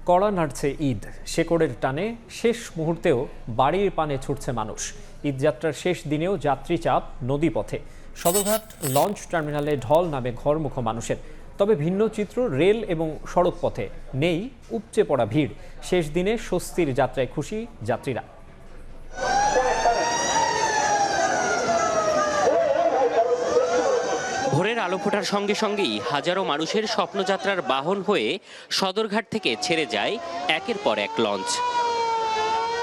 কড়া নাড়ছে ঈদ, শেকড়ের টানে শেষ মুহূর্তেও বাড়ির পানে ছুটছে মানুষ। ঈদযাত্রার শেষ দিনেও যাত্রী চাপ নদীপথে। সদরঘাট লঞ্চ টার্মিনালে ঢল নামে ঘরমুখ মানুষের। তবে ভিন্ন চিত্র রেল এবং সড়ক পথে নেই উপচে পড়া ভিড়। শেষ দিনে স্বস্তির যাত্রায় খুশি যাত্রীরা। ভোরের আলো ফোটার সঙ্গে সঙ্গেই হাজারো মানুষের স্বপ্নযাত্রার বাহন হয়ে সদরঘাট থেকে ছেড়ে যায় একের পর এক লঞ্চ।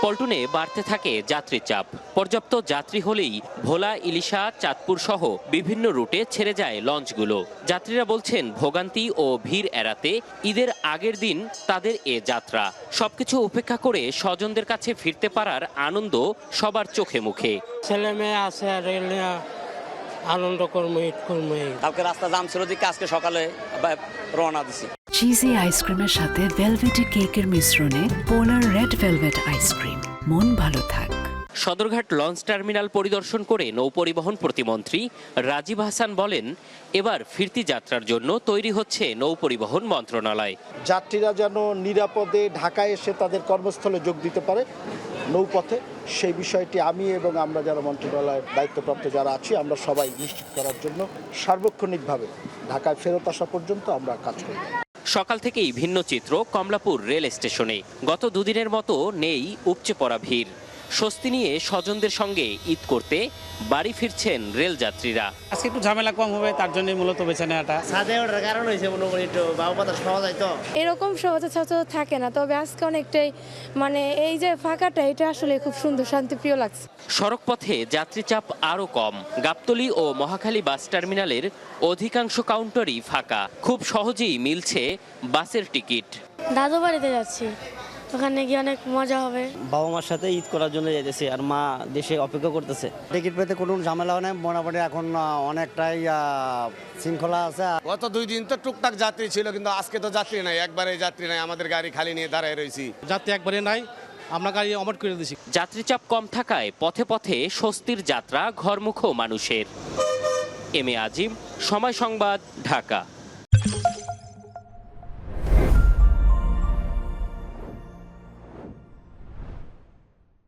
পল্টনে বাড়তে থাকে যাত্রীর চাপ। পর্যাপ্ত যাত্রী হলেই ভোলা, ইলিশা, চাঁদপুর সহ বিভিন্ন রুটে ছেড়ে যায় লঞ্চগুলো। যাত্রীরা বলছেন ভোগান্তি ও ভিড় এড়াতে ঈদের আগের দিন তাদের এ যাত্রা। সবকিছু উপেক্ষা করে স্বজনদের কাছে ফিরতে পারার আনন্দ সবার চোখে মুখে। ছেলে মেয়ে আছে, আনন্দ করবো, ঈদ করবো। কালকে রাস্তা জাম ছিল দিকে আজকে সকালে রওনা দিছি। চিজি আইসক্রিমের সাথে ভেলভেটি কেকের মিশ্রণে পোলার রেড ভেলভেট আইসক্রিম। মন ভালো থাক। সদরঘাট লঞ্চ টার্মিনাল পরিদর্শন করে নৌপরিবহন প্রতিমন্ত্রী রাজীব হাসান বলেন, এবার ফিরতি যাত্রার জন্য তৈরি হচ্ছে নৌপরিবহন মন্ত্রণালয়। যাত্রীরা যেন নিরাপদে ঢাকায় এসে তাদের কর্মস্থলে যোগ দিতে পারে নৌপথে, সেই বিষয়টি আমি এবং আমরা যারা মন্ত্রণালয়ের দায়িত্বপ্রাপ্ত যারা আছি আমরা সবাই নিশ্চিত করার জন্য সার্বক্ষণিকভাবে ঢাকায় ফেরত আসা পর্যন্ত আমরা কাজ করি। সকাল থেকেই ভিন্ন চিত্র কমলাপুর রেল স্টেশনে। গত দুদিনের মতো নেই উপচে পড়া ভিড়। স্বস্তি নিয়ে স্বজনদের সঙ্গে ঈদ করতে বাড়ি ফিরছেন রেল যাত্রীরা। আজকে একটু ঝামেলা কম হবে, তার জন্য মূলত বেছে নেওয়াটা। সাথে ওঠার কারণ হয়েছে মনে করি একটু বাবু পাতা সহজ হয় তো এরকম সহজে থাকে না, তবে আজকে অনেকটাই এই যে ফাঁকাটা, এটা আসলে খুব সুন্দর, শান্তিপ্রিয় লাগছে। সড়ক পথে যাত্রী চাপ আরও কম। গাবতলী ও মহাখালী বাস টার্মিনালের অধিকাংশ কাউন্টারই ফাঁকা। খুব সহজেই মিলছে বাসের টিকিট। দাদু বাড়িতে যাচ্ছি, ওখানে গিয়ে অনেক মজা হবে। বাবা মার সাথে ঈদ করার জন্য যাইতেছি, আর মা দেশে অপেক্ষা করতেছে। টিকিট পেতে কোনো ঝামেলাও নেই, মোটামুটি এখন অনেকটাই শৃঙ্খলা আছে। গত 2 দিন তো টুকটাক যাত্রী ছিল, কিন্তু আজকে তো যাত্রী নাই, একবারে যাত্রী নাই। আমাদের গাড়ি খালি নিয়ে দাঁড়ায় রয়েছি। যাত্রী একবারে নাই, আমরা গাড়ি অমট করে দিছি। যাত্রী চাপ কম থাকায় পথে পথে স্বস্তির যাত্রা ঘরমুখ মানুষের। এম এ আজিম, সময় সংবাদ, ঢাকা।